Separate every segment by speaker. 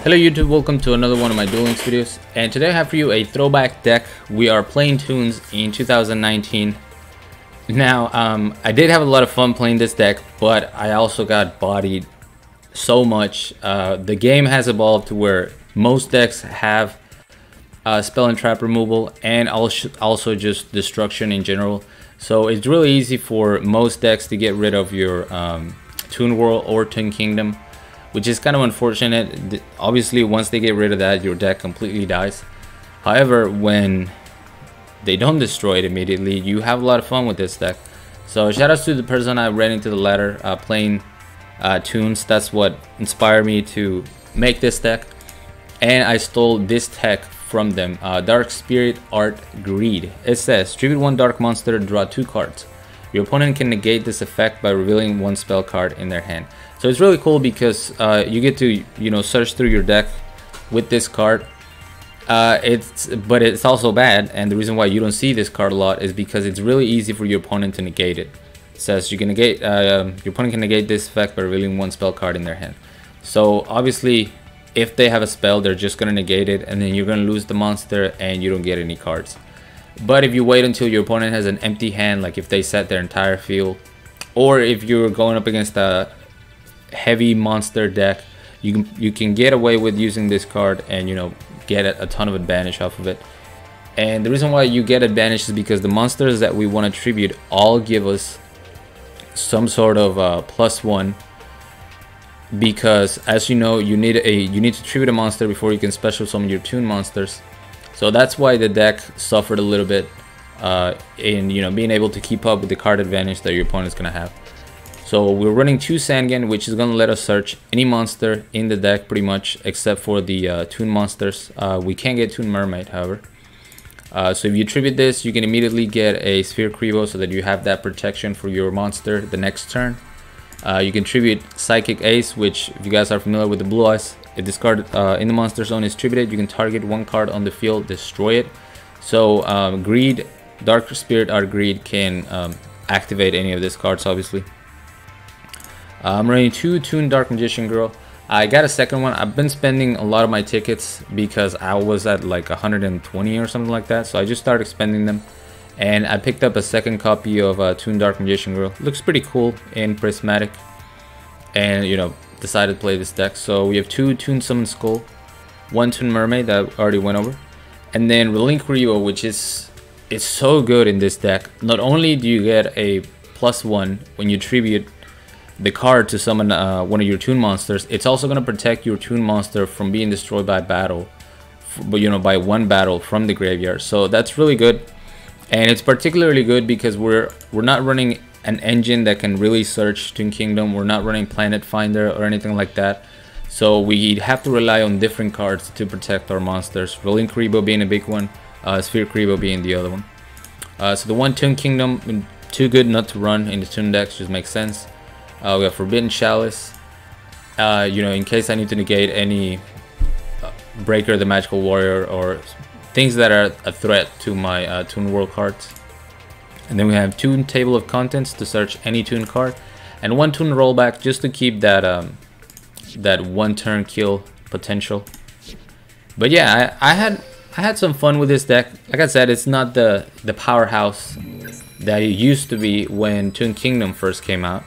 Speaker 1: Hello YouTube, welcome to another one of my Duel Links videos, and today I have for you a throwback deck. We are playing Toons in 2019. Now, I did have a lot of fun playing this deck, but I also got bodied so much. The game has evolved to where most decks have spell and trap removal, and also just destruction in general. So it's really easy for most decks to get rid of your Toon World or Toon Kingdom, which is kind of unfortunate. Obviously, once they get rid of that, your deck completely dies. However, when they don't destroy it immediately, you have a lot of fun with this deck. So shout outs to the person I ran into the ladder playing Toons. That's what inspired me to make this deck. And I stole this tech from them, Dark Spirit Art Greed. It says, tribute one dark monster, draw 2 cards. Your opponent can negate this effect by revealing 1 spell card in their hand. So it's really cool because you get to, search through your deck with this card. But it's also bad, and the reason why you don't see this card a lot is because it's really easy for your opponent to negate it. It says you can negate your opponent can negate this effect by revealing 1 spell card in their hand. So obviously, if they have a spell, they're just gonna negate it, and then you're gonna lose the monster, and you don't get any cards. But if you wait until your opponent has an empty hand, like if they set their entire field, or if you're going up against a heavy monster deck, you can get away with using this card and get a ton of advantage off of it. And the reason why you get advantage is because the monsters that we want to tribute all give us some sort of +1, because as you know, you need to tribute a monster before you can special summon your Toon monsters. So that's why the deck suffered a little bit in being able to keep up with the card advantage that your opponent's gonna have. So we're running 2 Sangan, which is gonna let us search any monster in the deck pretty much, except for the Toon monsters. We can't get Toon Mermaid, however. So if you tribute this, you can immediately get a Sphere Kribo so that you have that protection for your monster the next turn. You can tribute Psychic Ace, which, if you guys are familiar with the blue eyes, if this card in the monster zone is tributed, you can target 1 card on the field, destroy it. So Greed, Dark Spirit Art Greed can activate any of these cards, obviously. I'm running 2 Toon Dark Magician Girl. I got a second one. I've been spending a lot of my tickets because I was at like 120 or something like that, so I just started spending them. And I picked up a second copy of Toon Dark Magician Girl. Looks pretty cool in prismatic, and decided to play this deck. So we have 2 Toon Summon Skull, 1 Toon Mermaid that I already went over, and then Relink Rio, which is so good in this deck. Not only do you get a +1 when you tribute the card to summon one of your Toon monsters, it's also going to protect your Toon monster from being destroyed by battle, by 1 battle from the graveyard. So that's really good. And it's particularly good because we're not running an engine that can really search Toon Kingdom. We're not running Planet Finder or anything like that. So we have to rely on different cards to protect our monsters. Rolling Kribo being a big one, Sphere Kribo being the other one. So the 1 Toon Kingdom, too good not to run in the Toon decks, just makes sense. We have Forbidden Chalice, in case I need to negate any Breaker the Magical Warrior or things that are a threat to my Toon World cards. And then we have Toon Table of Contents to search any Toon card, and 1 Toon Rollback just to keep that that 1 turn kill potential. But yeah, I had some fun with this deck. Like I said, it's not the powerhouse that it used to be when Toon Kingdom first came out.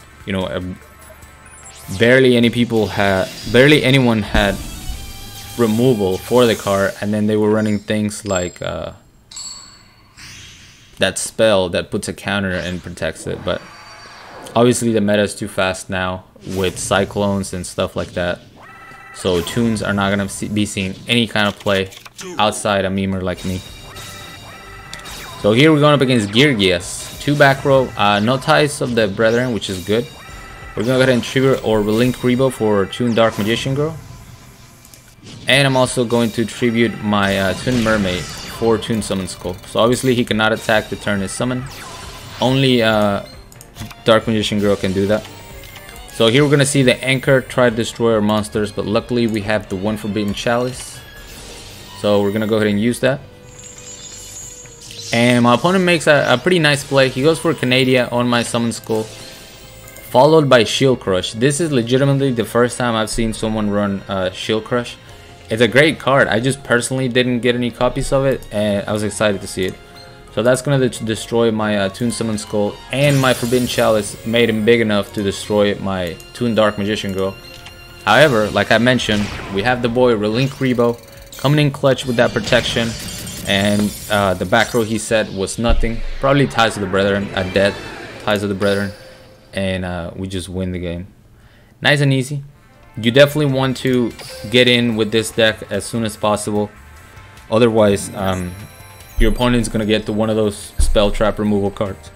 Speaker 1: Barely anyone had removal for the card, and then they were running things like that spell that puts a counter and protects it. But obviously the meta is too fast now with cyclones and stuff like that, so Toons are not gonna be seeing any kind of play outside a memer like me. So here we're going up against Girgias, 2 back row, no Ties of the Brethren, which is good. We're gonna go ahead and trigger or Relink Kribo for Toon Dark Magician Girl. And I'm also going to tribute my Toon Mermaid for Toon Summon Skull. So obviously he cannot attack the turn is summoned. Only Dark Magician Girl can do that. So here we're going to see the Anchor try to destroy our monsters, but luckily we have the 1 Forbidden Chalice. So we're going to go ahead and use that. And my opponent makes a pretty nice play. He goes for Canadia on my Summon Skull, followed by Shield Crush. This is legitimately the first time I've seen someone run Shield Crush. It's a great card. I just personally didn't get any copies of it, and I was excited to see it. So that's gonna destroy my Toon Summon Skull, and my Forbidden Chalice made him big enough to destroy my Toon Dark Magician Girl. However, like I mentioned, we have the boy Relink Rebo coming in clutch with that protection, and the back row he said was nothing. Probably Ties of the Brethren, a dead Ties of the Brethren, and we just win the game. Nice and easy. You definitely want to get in with this deck as soon as possible. Otherwise, your opponent's gonna get to one of those spell trap removal cards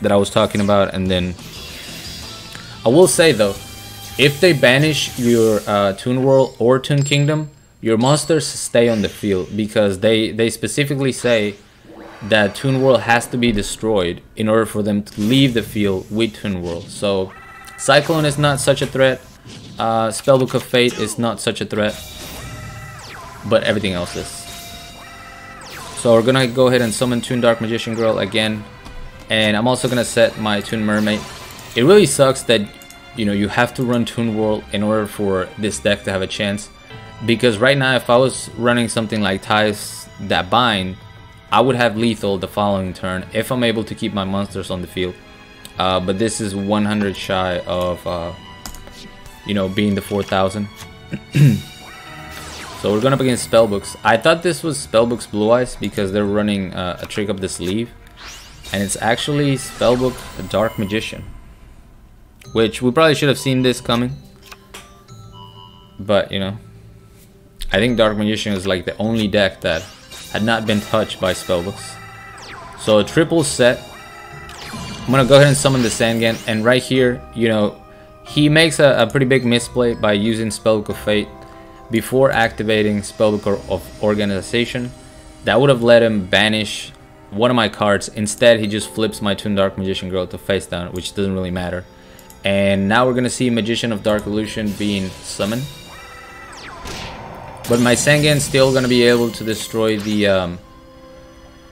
Speaker 1: that I was talking about, and then I will say though, if they banish your Toon World or Toon Kingdom, your monsters stay on the field, because they specifically say that Toon World has to be destroyed in order for them to leave the field with Toon World. So Cyclone is not such a threat. Spellbook of Fate is not such a threat, but everything else is. So we're gonna go ahead and summon Toon Dark Magician Girl again, and I'm also gonna set my Toon Mermaid. It really sucks that you have to run Toon World in order for this deck to have a chance, because right now if I was running something like Ties that bind, I would have lethal the following turn if I'm able to keep my monsters on the field. But this is 100 shy of being the 4000. So we're going up against Spellbooks. I thought this was Spellbooks Blue Eyes because they're running a trick up the sleeve, and it's actually Spellbook Dark Magician, which we probably should have seen this coming. But I think Dark Magician is like the only deck that had not been touched by Spellbooks. So a triple set. I'm gonna go ahead and summon the Sangan, and right here, he makes a pretty big misplay by using Spellbook of Fate before activating Spellbook of Organization. That would have let him banish one of my cards. Instead, he just flips my Toon Dark Magician Girl to face down, which doesn't really matter. And now we're gonna see Magician of Dark Illusion being summoned. But my Sangan's still gonna be able to destroy the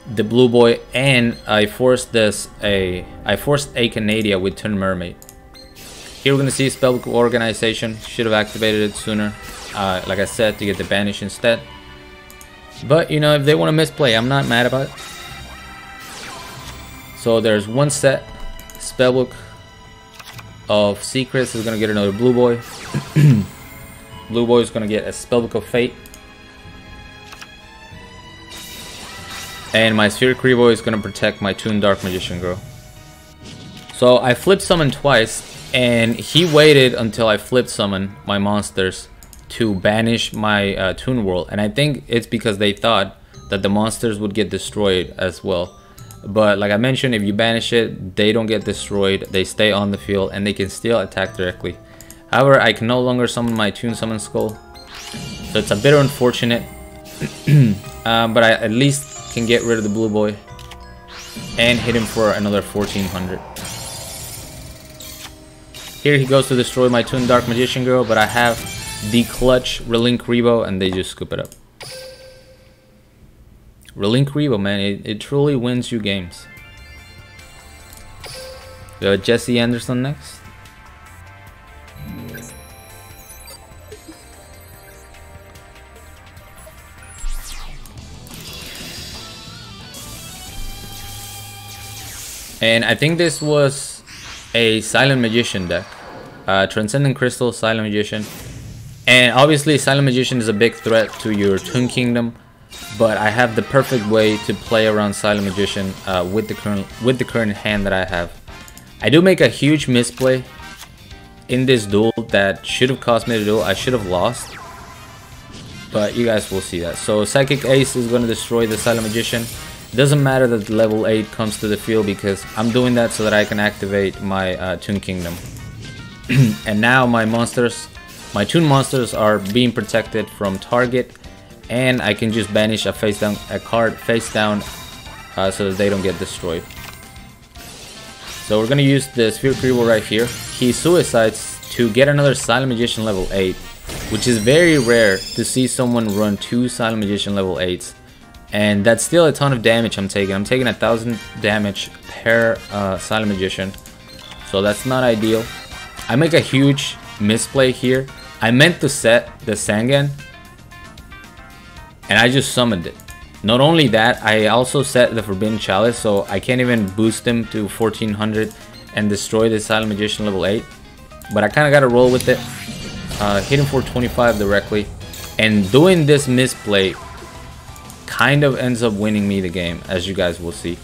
Speaker 1: blue boy, and I forced a Canadia with Toon Mermaid. Here we're gonna see Spellbook Organization. Should have activated it sooner, like I said, to get the banish instead. But if they want to misplay, I'm not mad about it. So there's one set. Spellbook of Secrets is gonna get another blue boy. Blue boy is gonna get a Spellbook of Fate. And my Spheric Rebo is going to protect my Toon Dark Magician Girl. So I flip summon twice, and he waited until I flip summon my monsters to banish my Toon World. And I think it's because they thought that the monsters would get destroyed as well. But like I mentioned, if you banish it, they don't get destroyed. They stay on the field, and they can still attack directly. However, I can no longer summon my Toon Summon Skull. So it's a bit unfortunate. But I at least can get rid of the blue boy and hit him for another 1400. Here he goes to destroy my Toon Dark Magician Girl, but I have the clutch Relink Rebo, and they just scoop it up. Relink Rebo, man, it truly wins you games. We have Jesse Anderson next. And I think this was a Silent Magician deck. Transcendent Crystal, Silent Magician. And obviously Silent Magician is a big threat to your Toon Kingdom, but I have the perfect way to play around Silent Magician with the current hand that I have. I do make a huge misplay in this duel that should have cost me the duel. I should have lost, but you guys will see that. So Psychic Ace is going to destroy the Silent Magician. Doesn't matter that level 8 comes to the field, because I'm doing that so that I can activate my Toon Kingdom. And now my Toon monsters are being protected from target, and I can just banish a card face down so that they don't get destroyed. So we're gonna use the Spheric Rebo right here. He suicides to get another Silent Magician level 8, which is very rare to see someone run 2 Silent Magician level 8s. And that's still a ton of damage I'm taking. I'm taking 1000 damage per Silent Magician. So that's not ideal. I make a huge misplay here. I meant to set the Sangan, and I just summoned it. Not only that, I also set the Forbidden Chalice, so I can't even boost him to 1400 and destroy the Silent Magician level 8. But I kind of got to roll with it. Hit him for 25 directly. And doing this misplay kind of ends up winning me the game, as you guys will see.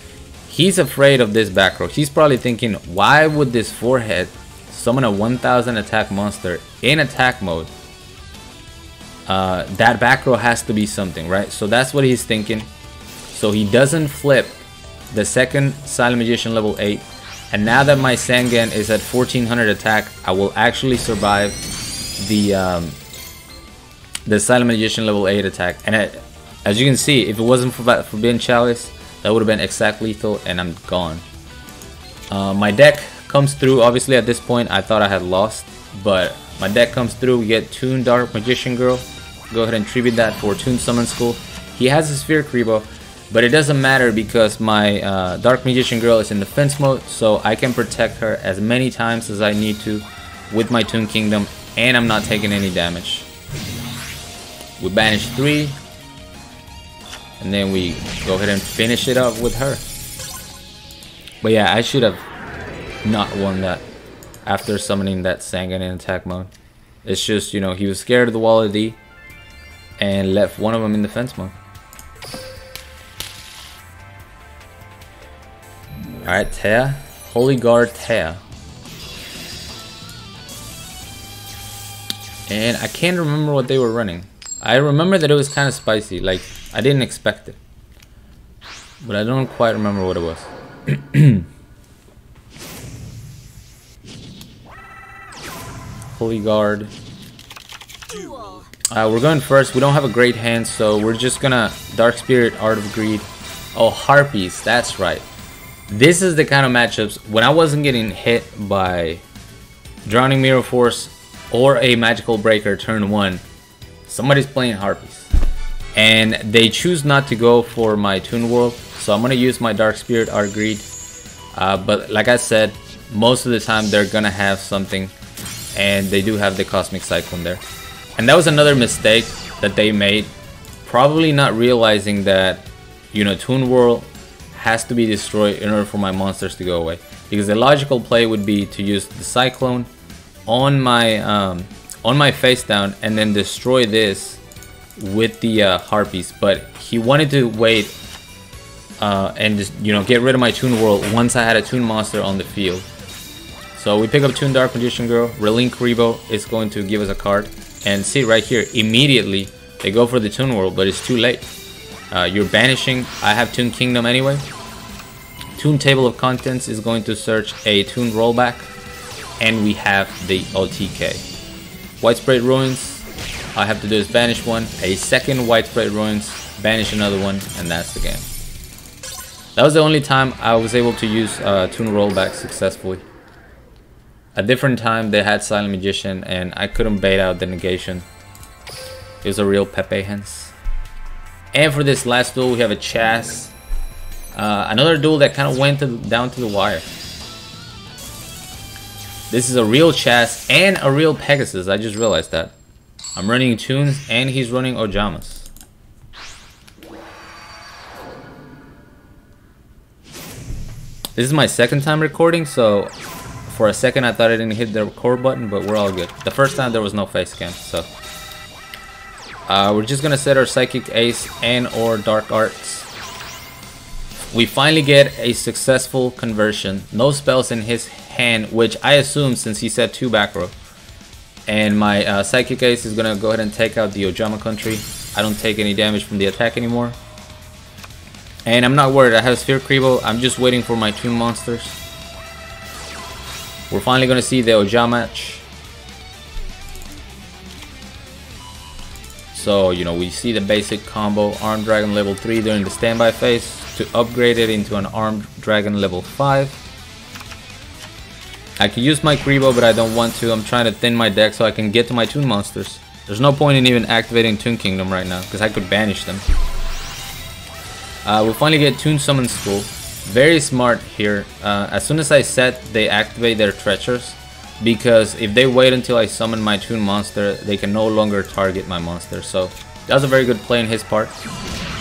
Speaker 1: He's afraid of this back row. He's probably thinking, why would this forehead summon a 1000 attack monster in attack mode? That back row has to be something, right? So that's what he's thinking. So he doesn't flip the second Silent Magician level 8. And now that my Sangan is at 1400 attack, I will actually survive the Silent Magician level 8 attack. And as you can see, if it wasn't for Forbidden Chalice, that would have been exact lethal and I'm gone. My deck comes through. Obviously at this point I thought I had lost, but my deck comes through. We get Toon Dark Magician Girl. Go ahead and tribute that for Toon Summon School. He has a Sphere Kribo, but it doesn't matter because my Dark Magician Girl is in defense mode, so I can protect her as many times as I need to with my Toon Kingdom, and I'm not taking any damage. We banish 3, and then we go ahead and finish it up with her. But yeah, I should have not won that after summoning that Sangan in attack mode. It's just, you know, he was scared of the Wall of D and left one of them in defense mode. Alright, Tea. Holy Guard Tea. And I can't remember what they were running. I remember that it was kind of spicy, like I didn't expect it. But I don't quite remember what it was. Holy Guard. We're going first. We don't have a great hand, so we're just gonna Dark Spirit, Art of Greed. Oh, Harpies, that's right. This is the kind of matchups when I wasn't getting hit by Drowning Mirror Force or a Magical Breaker turn 1. Somebody's playing Harpies, and they choose not to go for my Toon World, so I'm gonna use my Dark Spirit, Art of Greed. But like I said, most of the time they're gonna have something, and they do have the Cosmic Cyclone there. And that was another mistake that they made, probably not realizing that, you know, Toon World has to be destroyed in order for my monsters to go away. Because the logical play would be to use the Cyclone on my face down and then destroy this with the Harpies. But he wanted to wait and just, you know, get rid of my Toon World once I had a Toon monster on the field. So we pick up Toon Dark Magician Girl. Relink Kribo is going to give us a card. And see right here, immediately they go for the Toon World, but it's too late. You're banishing. I have Toon Kingdom anyway. Toon Table of Contents is going to search a Toon Rollback, and we have the OTK. Widespread Ruins, all I have to do is banish one, a second Widespread Ruins, banish another one, and that's the game. That was the only time I was able to use Toon Rollback successfully. A different time they had Silent Magician and I couldn't bait out the negation. It was a real Pepe hence. And for this last duel we have a Chas. Another duel that kind of went down to the wire. This is a real Chas and a real Pegasus. I just realized that. I'm running Toons and he's running Ojamas. This is my second time recording, so for a second I thought I didn't hit the record button, but we're all good. The first time there was no face cam, so we're just gonna set our Psychic Ace and or Dark Arts. We finally get a successful conversion. No spells in his hand, which I assume since he said 2 back row. And my Psychic Ace is gonna go ahead and take out the Ojama Country. I don't take any damage from the attack anymore. And I'm not worried, I have Sphere Kribo. I'm just waiting for my Toon monsters. We're finally gonna see the Ojama match. So, you know, we see the basic combo, Armed Dragon level 3 during the standby phase to upgrade it into an Armed Dragon level 5. I can use my Kribo, but I don't want to. I'm trying to thin my deck so I can get to my Toon monsters. There's no point in even activating Toon Kingdom right now, because I could banish them. We'll finally get Toon Summon School. Very smart here. As soon as I set, they activate their Treacherous, because if they wait until I summon my Toon monster, they can no longer target my monster. So That was a very good play on his part.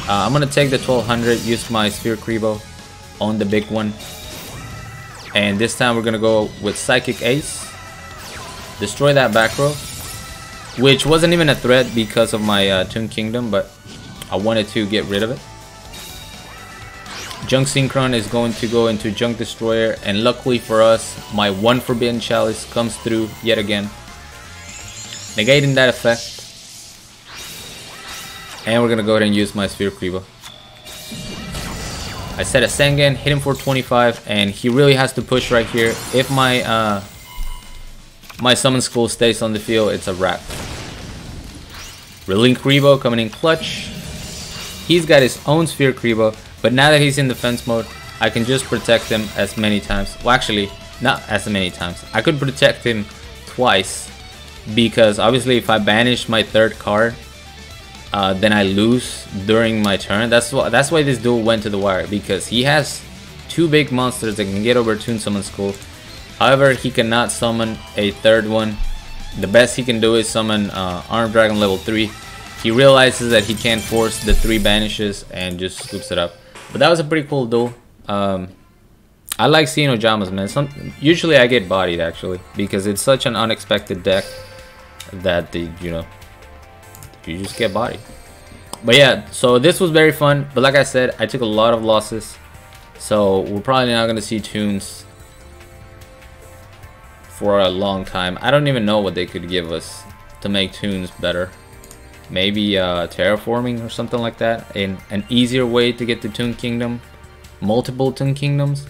Speaker 1: I'm gonna take the 1200, use my Sphere Kribo on the big one, and this time we're gonna go with Psychic Ace, destroy that back row, which wasn't even a threat because of my Toon Kingdom, but I wanted to get rid of it. Junk Synchron is going to go into Junk Destroyer, and luckily for us, my one Forbidden Chalice comes through yet again, negating that effect. And we're gonna go ahead and use my Sphere Kribo. I set a Sengen, hit him for 25, and he really has to push right here. If my my Summon Skull stays on the field, it's a wrap. Relink Kribo coming in clutch. He's got his own Sphere Kribo, but now that he's in defense mode, I can just protect him as many times. Well, actually, not as many times. I could protect him twice, because obviously if I banish my third card, then I lose during my turn. That's why this duel went to the wire, because he has two big monsters that can get over Toon Summon Skull. However, he cannot summon a third one. The best he can do is summon Armed Dragon level 3. He realizes that he can't force the 3 banishes and just scoops it up. But that was a pretty cool duel. I like seeing Ojamas, man. Usually I get bodied actually, because it's such an unexpected deck that you just get bodied. But yeah, so this was very fun, but like I said, I took a lot of losses, so we're probably not gonna see Toons for a long time. I don't even know what they could give us to make Toons better. Maybe terraforming or something like that, and an easier way to get to Toon Kingdom, multiple Toon Kingdoms.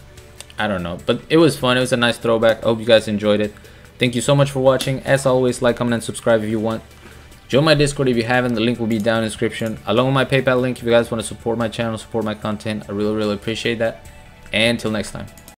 Speaker 1: I don't know, but it was fun. It was a nice throwback. I hope you guys enjoyed it. Thank you so much for watching. As always, like, comment, and subscribe if you want. Join my Discord if you haven't. The link will be down in the description, along with my PayPal link if you guys want to support my channel, support my content. I really appreciate that. And until next time.